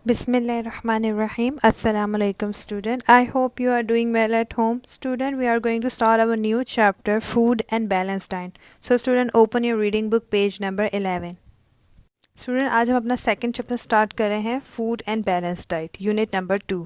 Bismillahirrahmanirrahim. Assalamu alaikum student. I hope you are doing well at home. Student, we are going to start our new chapter, Food and Balanced Diet. So student, open your reading book page number 11. Student आज हम अपना second chapter start कर रहे हैं food and balance diet unit number 2.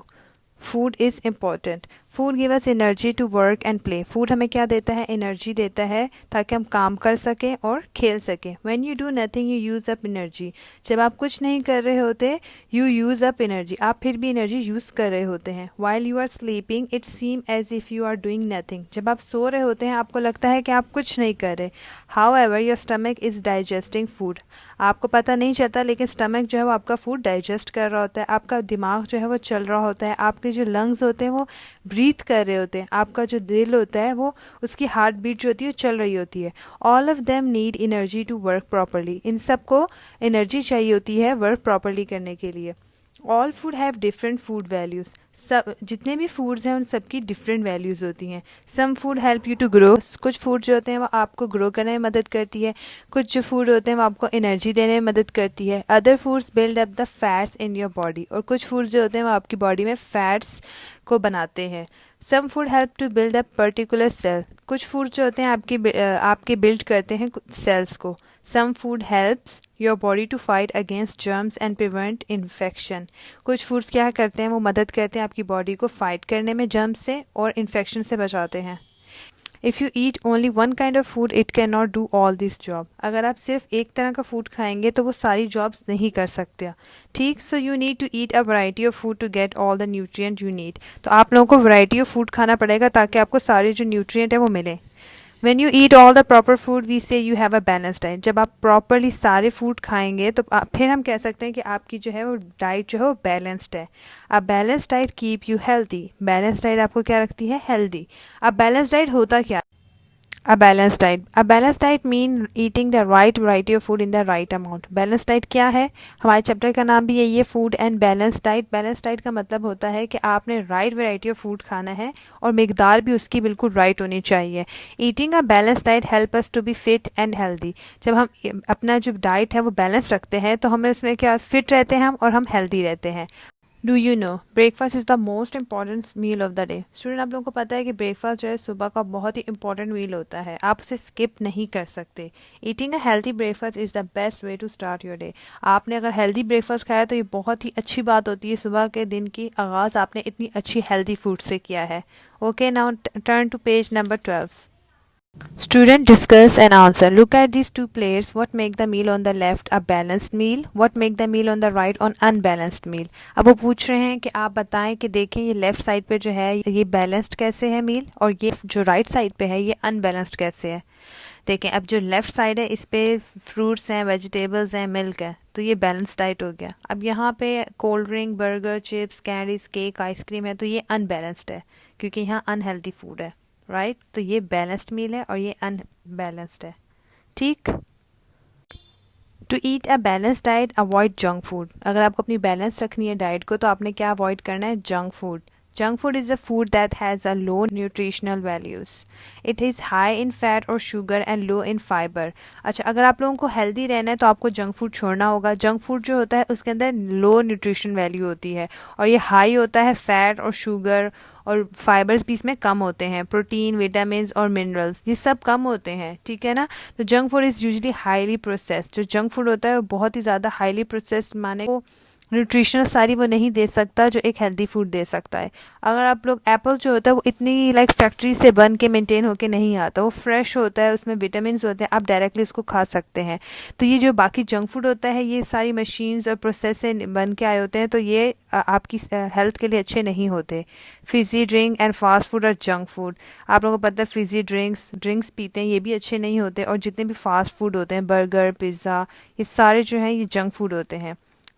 Food is important. Food give us energy to work and play. Food हमें क्या देता है? एनर्जी देता है ताकि हम काम कर सकें और खेल सकें. When you do nothing you use up energy. जब आप कुछ नहीं कर रहे होते यू यूज़ अप एनर्जी, आप फिर भी एनर्जी यूज़ कर रहे होते हैं. While you are sleeping it seem as if you are doing nothing. जब आप सो रहे होते हैं आपको लगता है कि आप कुछ नहीं कर रहे. How ever your stomach is digesting food. आपको पता नहीं चलता लेकिन स्टमक जो है वो आपका फूड डाइजेस्ट कर रहा होता है. आपका दिमाग जो है वो चल रहा होता है. आपके जो लंग्स होते हैं वो ब्रीथ कर रहे होते हैं. आपका जो दिल होता है वो उसकी हार्ट बीट जो होती है वो चल रही होती है. All of them need energy to work properly. इन सबको एनर्जी चाहिए होती है वर्क प्रॉपरली करने के लिए. All food have different food values. सब जितने भी फूड्स हैं उन सबकी डिफरेंट वैल्यूज़ होती हैं. Some food help you to grow. कुछ फूड जो होते हैं वो आपको ग्रो करने में मदद करती है. कुछ जो फूड होते हैं वो आपको एनर्जी देने में मदद करती है. Other foods build up the fats in your body. और कुछ फूड्स जो होते हैं वो आपकी बॉडी में फैट्स को बनाते हैं. Some food help to build up particular cell. कुछ फूड जो होते हैं आपके बिल्ड करते हैं सेल्स को. Some food helps your body to fight against germs and prevent infection. कुछ फूड्स क्या करते हैं वो मदद करते हैं आपकी बॉडी को फाइट करने में जर्म्स से और इन्फेक्शन से बचाते हैं. If you eat only one kind of food it can not do all this job. अगर आप सिर्फ एक तरह का फूड खाएंगे तो वो सारी जॉब्स नहीं कर सकते. ठीक. So you need to eat a variety of food to get all the nutrient you need. तो आप लोगों को वैरायटी ऑफ फूड खाना पड़ेगा ताकि आपको सारे जो न्यूट्रिएंट है वो मिले. When you eat all the proper food we say you have a balanced diet. जब आप प्रॉपरली सारे फूड खाएंगे तो फिर हम कह सकते हैं कि आपकी जो है वो डाइट जो है वो बैलेंस्ड है. A balanced diet keep you healthy. Balanced diet आपको क्या रखती है? हेल्दी. अब बैलेंस्ड डाइट होता क्या? A balanced diet. A balanced diet mean eating the right variety of food in the right amount. Balanced diet क्या है? हमारे चैप्टर का नाम भी यही है, food and balance diet. Balance diet का मतलब होता है कि आपने राइट वैरायटी ऑफ फूड खाना है और मिकदार भी उसकी बिल्कुल राइट होनी चाहिए. Eating a balance diet help us to be fit and healthy. जब हम अपना जो डाइट है वो बैलेंस रखते हैं तो हमें उसमें क्या फिट रहते हैं हम और हम हेल्दी रहते हैं. Do you know breakfast is the most important meal of the day. Student आप लोगों को पता है कि ब्रेकफास्ट जो है सुबह का बहुत ही इंपॉर्टेंट मील होता है. आप उसे स्किप नहीं कर सकते. Eating a healthy breakfast is the best way to start your day. आपने अगर हेल्दी ब्रेकफास्ट खाया तो ये बहुत ही अच्छी बात होती है. सुबह के दिन की आगाज़ आपने इतनी अच्छी हेल्दी फूड से किया है. Okay, now turn to page number 12. Student discuss and answer. Look at these two players. What make the meal on the left a balanced meal? What make the meal on the right an unbalanced meal? अब वो पूछ रहे हैं कि आप बताएं कि देखें ये लेफ्ट साइड पे जो है ये बैलेंस्ड कैसे है मील और ये जो राइट साइड पे है ये अनबैलेंस्ड कैसे है. देखें अब जो लेफ्ट साइड है इस पे फ्रूट्स हैं, वेजिटेबल्स हैं, मिल्क है तो ये बैलेंस डाइट हो गया. अब यहाँ पे cold drink, burger, chips, candies, cake, ice cream है तो ये अनबैलेंस्ड है क्योंकि यहाँ अनहेल्दी फूड है. राइट तो ये बैलेंस्ड मील है और ये अनबैलेंस्ड है. ठीक. To eat a balance diet avoid junk food. अगर आपको अपनी बैलेंस रखनी है डाइट को तो आपने क्या अवॉइड करना है? Junk food. Junk food is a food that has a low nutritional values. It is high in fat or sugar and low in fiber. अच्छा, अगर आप लोगों को हेल्दी रहना है तो आपको जंक फूड छोड़ना होगा. जंक फूड जो होता है उसके अंदर लो न्यूट्रिशन वैल्यू होती है और ये हाई होता है फैट और शुगर और फाइबर्स भी इसमें कम होते हैं. प्रोटीन, विटामिन और मिनरल्स ये सब कम होते हैं. ठीक है ना. तो junk food is usually highly processed. जो जंक फूड होता है वो बहुत ही ज़्यादा हाईली प्रोसेस्ड माने वो न्यूट्रिशनल सारी वो नहीं दे सकता जो एक हेल्दी फूड दे सकता है. अगर आप लोग एप्पल जो होता है वो इतनी लाइक फैक्ट्री से बन के मेंटेन होके नहीं आता. वो फ्रेश होता है, उसमें विटामिन होते हैं, आप डायरेक्टली उसको खा सकते हैं. तो ये जो बाकी जंक फूड होता है ये सारी मशीन्स और प्रोसेस से बन के आए होते हैं तो ये आपकी हेल्थ के लिए अच्छे नहीं होते. Fiji drink and fast food और जंक फूड. आप लोगों को पता है फिजी ड्रिंक्स पीते हैं ये भी अच्छे नहीं होते. और जितने भी फास्ट फूड होते हैं बर्गर, पिज़्ज़ा, ये सारे जो हैं ये जंक फूड होते हैं.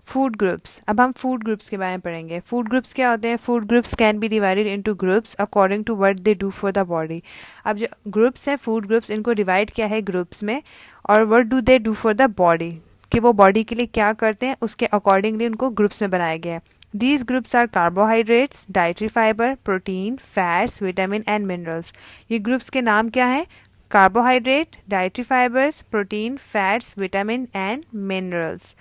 Food groups. अब हम फूड ग्रुप्स के बारे में पढ़ेंगे. फूड ग्रुप्स क्या होते हैं? Food groups can be divided into groups according to what they do for the body. अब जो ग्रुप्स हैं फूड ग्रुप्स इनको डिवाइड किया है ग्रुप्स में और what do they do for the body कि वो बॉडी के लिए क्या करते हैं उसके अकॉर्डिंगली उनको ग्रुप्स में बनाया गया है. These groups are carbohydrates, dietary fibre, protein, fats, vitamin and minerals. ये ग्रुप्स के नाम क्या हैं? Carbohydrate, dietary fibres, protein, fats, vitamin and minerals.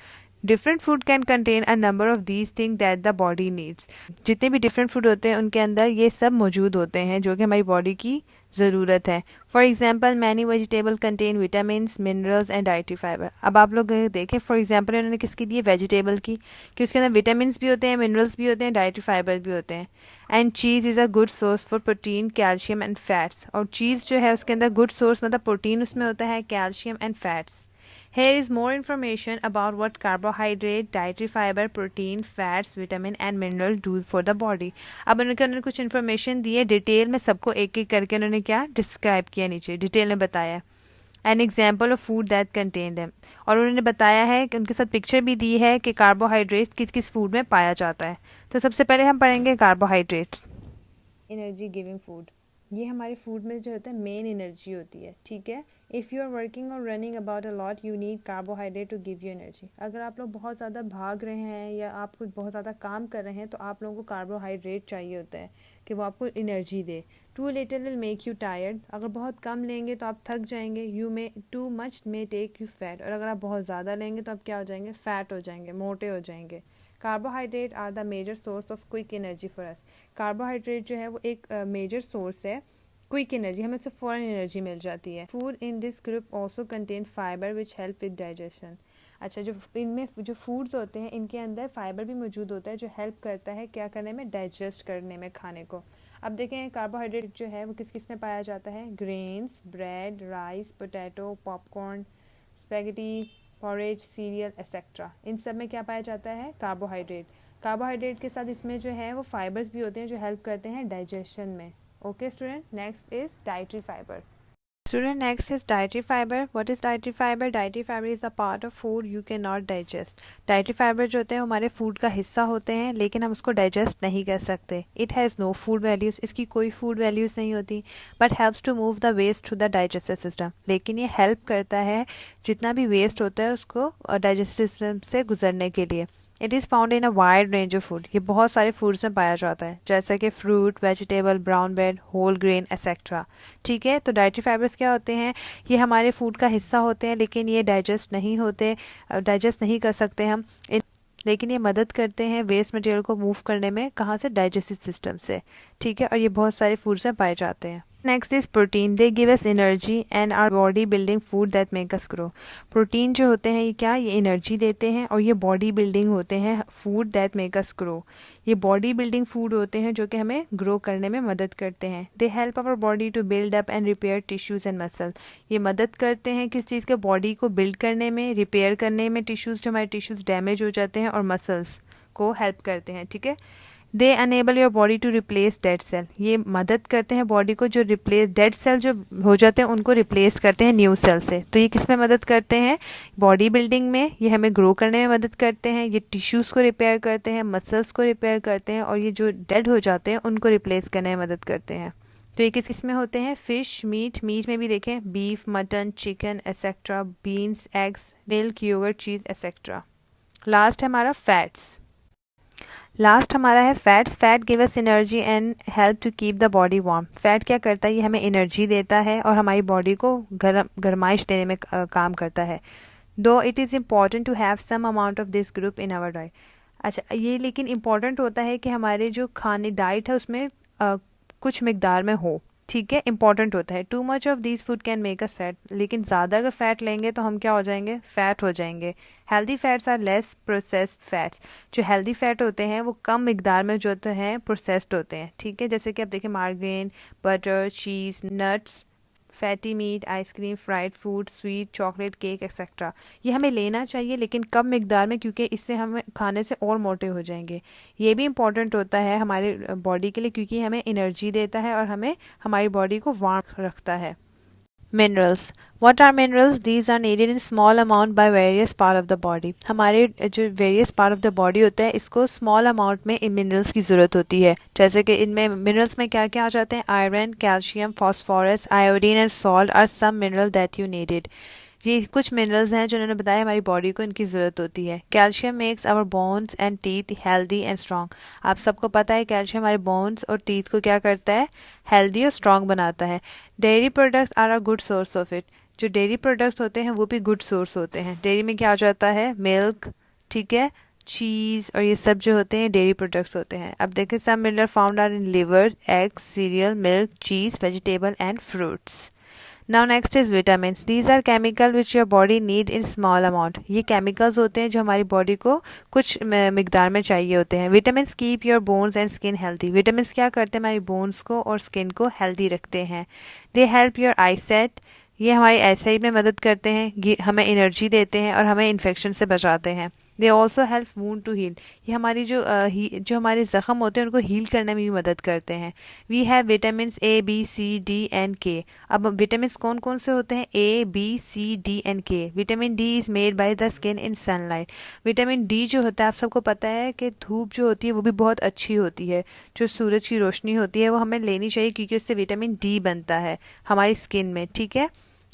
Different food can contain a number of these thing that the body needs. जितने भी different food होते हैं उनके अंदर ये सब मौजूद होते हैं जो कि हमारी बॉडी की ज़रूरत है। For example many vegetable contain vitamin minerals and dietary fibre. अब आप लोग देखें, फॉर एग्जाम्पल उन्होंने किसकी दी है, वेजिटेबल की, कि उसके अंदर विटामिन भी होते हैं, मिनरल्स भी होते हैं, डाइटरी फाइबर भी होते हैं। And cheese is a good source for protein, calcium and fats. और चीज़ जो है उसके अंदर गुड सोर्स मतलब प्रोटीन उसमें होता है, calcium and fats. Here is more information about what carbohydrate, dietary fiber, protein, fats, vitamin and mineral do for the body. अब उन्होंने कुछ इन्फॉर्मेशन दी है डिटेल में, सबको एक एक करके उन्होंने क्या डिस्क्राइब किया, नीचे डिटेल में बताया। An example of food that contain them. और उन्होंने बताया है कि उनके साथ पिक्चर भी दी है कि कार्बोहाइड्रेट किस किस फूड में पाया जाता है। तो सबसे पहले हम पढ़ेंगे कार्बोहाइड्रेट। एनर्जी गिविंग फूड, ये हमारे फूड में जो होता है मेन एनर्जी होती है, ठीक है। If you are working or running about a lot you need carbohydrate to give you energy. अगर आप लोग बहुत ज़्यादा भाग रहे हैं या आप कुछ बहुत ज़्यादा काम कर रहे हैं तो आप लोगों को कार्बोहाइड्रेट चाहिए होता है कि वो आपको एनर्जी दे। Too little will make you tired, अगर बहुत कम लेंगे तो आप थक जाएंगे। You may too much may take you fat, और अगर आप बहुत ज़्यादा लेंगे तो आप क्या हो जाएंगे, फ़ैट हो जाएंगे, मोटे हो जाएंगे। Carbohydrate are the major source of quick energy for us. Carbohydrate जो है वो एक मेजर सोर्स है क्विक एनर्जी, हमें उससे फ़ौरन एनर्जी मिल जाती है। Food in this group also contain fibre which help with digestion. अच्छा, जो इनमें जो फूड्स होते हैं इनके अंदर फाइबर भी मौजूद होता है जो हेल्प करता है क्या करने में, डाइजेस्ट करने में खाने को। अब देखें कार्बोहाइड्रेट जो है वो किस किस में पाया जाता है, grains, bread, rice, potato, popcorn, spaghetti, porridge, cereal etcetera, इन सब में क्या पाया जाता है, कार्बोहाइड्रेट। कार्बोहाइड्रेट के साथ इसमें जो है वो फाइबर्स भी होते हैं जो हेल्प करते हैं डाइजेशन में। Okay student, next is dietary fiber. Student, next is dietary fiber. What is dietary fiber? Dietary fiber is a part of food you cannot digest. Dietary fiber जो होते हैं हमारे फूड का हिस्सा होते हैं लेकिन हम उसको डाइजेस्ट नहीं कर सकते। It has no food values, इसकी कोई फूड वैल्यूज़ नहीं होती, but helps to move the waste through the digestive system. लेकिन ये हेल्प करता है जितना भी वेस्ट होता है उसको डाइजेस्टिव सिस्टम से गुजरने के लिए। It is found in a wide range of food, ये बहुत सारे फूड्स में पाया जाता है जैसे कि fruit, vegetable, brown bread, whole grain etcetera, ठीक है। तो डाइटरी फाइबर्स क्या होते हैं, ये हमारे फूड का हिस्सा होते हैं लेकिन ये डाइजेस्ट नहीं होते, डाइजेस्ट नहीं कर सकते हम, लेकिन ये मदद करते हैं वेस्ट मटेरियल को मूव करने में, कहाँ से, डाइजेस्टिव सिस्टम से, ठीक है। और ये बहुत सारे फूड्स में पाए जाते हैं। Next is protein, they give us energy and our body building food that make us grow. Protein जो होते हैं ये क्या, ये एनर्जी देते हैं और ये बॉडी बिल्डिंग होते हैं food that make us grow. ये बॉडी बिल्डिंग फूड होते हैं जो कि हमें ग्रो करने में मदद करते हैं। They help our body to build up and repair tissues and muscle. ये मदद करते हैं किस चीज़ के, बॉडी को बिल्ड करने में, रिपेयर करने में, टिश्यूज़ जो हमारे टिश्यूज़ डैमेज हो जाते हैं, और मसल्स को हेल्प करते हैं, ठीक है। They enable your body to replace dead cell, ये मदद करते हैं बॉडी को जो रिप्लेस डेड सेल जो हो जाते हैं उनको रिप्लेस करते हैं न्यू सेल से। तो ये किस में मदद करते हैं, बॉडी बिल्डिंग में, ये हमें ग्रो करने में मदद करते हैं, ये टिश्यूज़ को रिपेयर करते हैं, मसल्स को रिपेयर करते हैं, और ये जो डेड हो जाते हैं उनको रिप्लेस करने में मदद करते हैं। तो ये किस में होते हैं, फिश, मीट में भी देखें beef, mutton, chicken etcetera, beans, eggs, milk, yoghurt, cheese etcetera. Last है हमारा फैट्स। लास्ट हमारा है fats. Fat give us energy and help to keep the body warm. Fat क्या करता है, ये हमें एनर्जी देता है और हमारी बॉडी को गर्माइश देने में काम करता है। Though it is important to have some amount of this group in our diet. अच्छा, ये लेकिन इम्पॉर्टेंट होता है कि हमारे जो खाने डाइट है उसमें कुछ मिकदार में हो, ठीक है, इंपॉर्टेंट होता है। Too much of this food can make us fat, लेकिन ज़्यादा अगर फैट लेंगे तो हम क्या हो जाएंगे, फैट हो जाएंगे। Healthy fats are less processed fats, जो हेल्दी फैट होते हैं वो कम मिकदार में जो होते हैं प्रोसेस्ड होते हैं, ठीक है। जैसे कि आप देखें margarine, butter, cheese, nuts, fatty meat, ice cream, fried food, sweet, chocolate, cake etcetera. ये हमें लेना चाहिए लेकिन कम मिकदार में, क्योंकि इससे हमें खाने से और मोटे हो जाएंगे। ये भी इम्पॉर्टेंट होता है हमारे बॉडी के लिए क्योंकि हमें एनर्जी देता है और हमें हमारी बॉडी को वार्म रखता है। Minerals, what are minerals, these are needed in small amount by various part of the body. हमारे जो various part of the body होता है इसको स्मॉल अमाउंट में इन मिनरल्स की ज़रूरत होती है। जैसे कि इनमें मिनरल्स में क्या क्या आ जाते हैं, iron, calcium, phosphorus, iodine and salt are some mineral that you needed. ये कुछ मिनरल्स हैं जो उन्होंने बताया हमारी बॉडी को इनकी ज़रूरत होती है। Calcium makes our bones and teeth healthy and strong. आप सबको पता है कैल्शियम हमारे बोन्स और टीथ को क्या करता है, हेल्दी और स्ट्रॉन्ग बनाता है। Dairy products are a good source of it. जो डेयरी प्रोडक्ट्स होते हैं वो भी गुड सोर्स होते हैं। डेयरी में क्या आ जाता है, मिल्क, ठीक है, चीज़ और ये सब जो होते हैं डेयरी प्रोडक्ट्स होते हैं। अब देखें, some mineral found are in liver, eggs, cereal, milk, cheese, vegetable and fruits. Now next is vitamins. These are chemical which your body need in small amount. ये केमिकल्स होते हैं जो हमारी बॉडी को कुछ मिकदार में चाहिए होते हैं। Vitamins keep your bones and skin healthy. Vitamins क्या करते हैं, हमारी बोन्स को और स्किन को हेल्दी रखते हैं। They help your I set. ये हमारी आईसाइट में मदद करते हैं, ये हमें एनर्जी देते हैं और हमें इन्फेक्शन से बचाते हैं। They also help wound to heal. ये हमारी जो हमारे ज़ख़म होते हैं उनको हील करने में भी मदद करते हैं। We have vitamins A, B, C, D and K. अब विटामिन्स कौन कौन से होते हैं, A, B, C, D and K. Vitamin D is made by the skin in sunlight. Vitamin D जो होता है, आप सबको पता है कि धूप जो होती है वो भी बहुत अच्छी होती है। जो सूरज की रोशनी होती है वो हमें लेनी चाहिए, क्योंकि उससे विटामिन डी बनता है हमारी स्किन में। ठीक है,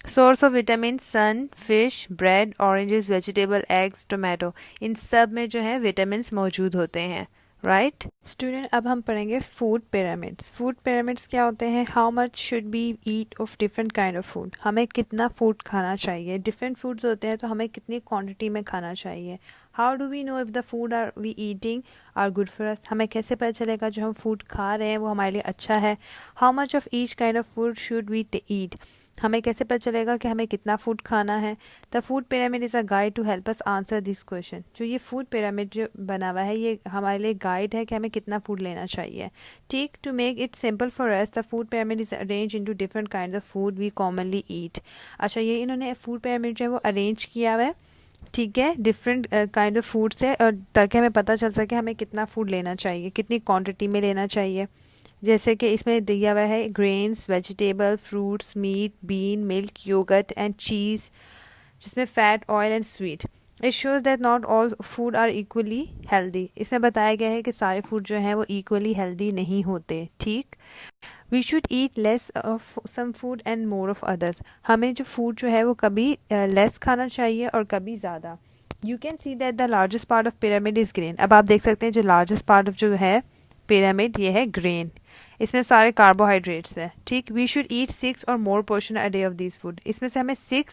source of vitamin sun, fish, bread, oranges, vegetable, eggs, tomato, इन सब में जो है विटामिन मौजूद होते हैं। राइट स्टूडेंट, अब हम पढ़ेंगे फूड पिरामिड्स। फूड पिरामिड्स क्या होते हैं, how much should be eat of different kind of food. हमें कितना फूड खाना चाहिए, डिफरेंट फूड्स होते हैं तो हमें कितनी क्वांटिटी में खाना चाहिए। How do we know if the food are we eating are good for us. हमें कैसे पता चलेगा जो हम फूड खा रहे हैं वो हमारे लिए अच्छा है। How much of each kind of food should we eat. हमें कैसे पता चलेगा कि हमें कितना फूड खाना है। The food pyramid is a guide to help us answer this question. जो ये फूड पिरामिड जो बना हुआ है ये हमारे लिए गाइड है कि हमें कितना फूड लेना चाहिए। ठीक, to make it simple for us the food pyramid is arrange into different kind of food we commonly eat. अच्छा, ये इन्होंने फूड पिरामिड जो है वो अरेंज किया हुआ है, ठीक है, डिफरेंट काइंड ऑफ फूड से, और ताकि हमें पता चल सके हमें कितना फूड लेना चाहिए, कितनी क्वांटिटी में लेना चाहिए। जैसे कि इसमें दिया हुआ है grains, vegetable, fruits, meat, bean, milk, yoghurt and cheese, जिसमें fat, oil and sweet. It shows that not all food are equally healthy. इसमें बताया गया है कि सारे फूड जो हैं वो इक्वली हेल्दी नहीं होते। ठीक, we should eat less of some food and more of others. हमें जो फूड जो है वो कभी लेस खाना चाहिए और कभी ज़्यादा। You can see that the largest part of pyramid is grain. अब आप देख सकते हैं जो लार्जेस्ट पार्ट ऑफ जो है पिरामिड ये है ग्रेन। इसमें सारे कार्बोहाइड्रेट्स हैं। ठीक, वी शुड ईट 6 और more portion a day of this food. इसमें से हमें 6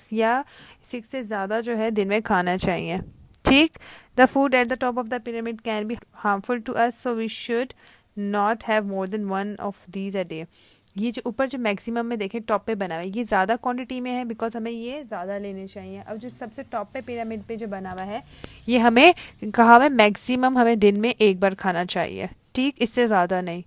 से ज़्यादा जो है दिन में खाना चाहिए। ठीक, the food at the top of the pyramid can be harmful to us, so we should not have more than 1 of these a day. ये जो ऊपर जो मैक्सिमम में देखें टॉप पे बना हुआ है ये ज़्यादा क्वांटिटी में है, बिकॉज हमें ये ज़्यादा लेने चाहिए। अब जो सबसे टॉप पे पिरामिड पे जो बना हुआ है ये हमें कहा हुआ है मैक्सिमम हमें दिन में एक बार खाना चाहिए। ठीक, इससे ज़्यादा नहीं।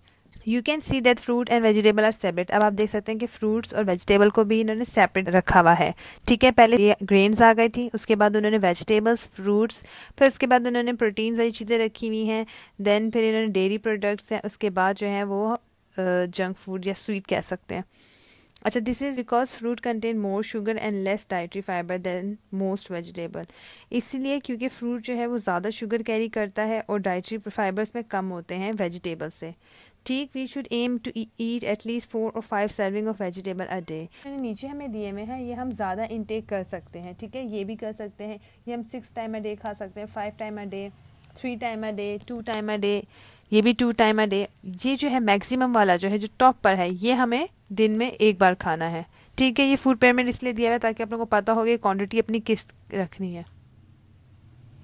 You can see that fruit and vegetable are separate. अब आप देख सकते हैं कि फ्रूट्स और वेजिटेबल को भी इन्होंने सेपरेट रखा हुआ है। ठीक है, पहले ये ग्रेन्स आ गई थी, उसके बाद उन्होंने वेजिटेबल्स, फ्रूट्स, फिर उसके बाद उन्होंने प्रोटीन्स वाली चीज़ें रखी हुई हैं, देन फिर इन्होंने डेयरी प्रोडक्ट्स हैं, उसके बाद जो है वो जंक फूड या स्वीट कह सकते हैं। अच्छा, this is because fruit contain more sugar and less dietary fibre than most vegetable. इसलिए क्योंकि फ्रूट जो है वो ज़्यादा शुगर कैरी करता है और डाइटरी फाइबर्स में कम होते हैं वेजिटेबल से। ठीक, we should aim to eat at least 4 or 5 serving of vegetable a day. नीचे हमें दिए हुए हैं, ये हम ज़्यादा इनटेक कर सकते हैं। ठीक है, ये भी कर सकते हैं, ये हम 6 टाइम अ डे खा सकते हैं, 5 time a day, 3 time a day, 2 time a day, ये भी 2 टाइम अ डे। ये जो है मैक्सिमम वाला जो है जो टॉप पर है ये हमें दिन में एक बार खाना है। ठीक है, ये फूड पिरामिड इसलिए दिया हुआ है ताकि आप लोगों को पता हो कि क्वांटिटी अपनी किस रखनी है।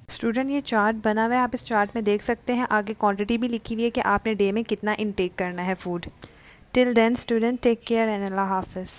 स्टूडेंट, ये चार्ट बना हुआ है, आप इस चार्ट में देख सकते हैं, आगे क्वांटिटी भी लिखी हुई है कि आपने डे में कितना इनटेक करना है food. Till then student, take care and अल्लाह हाफिज़।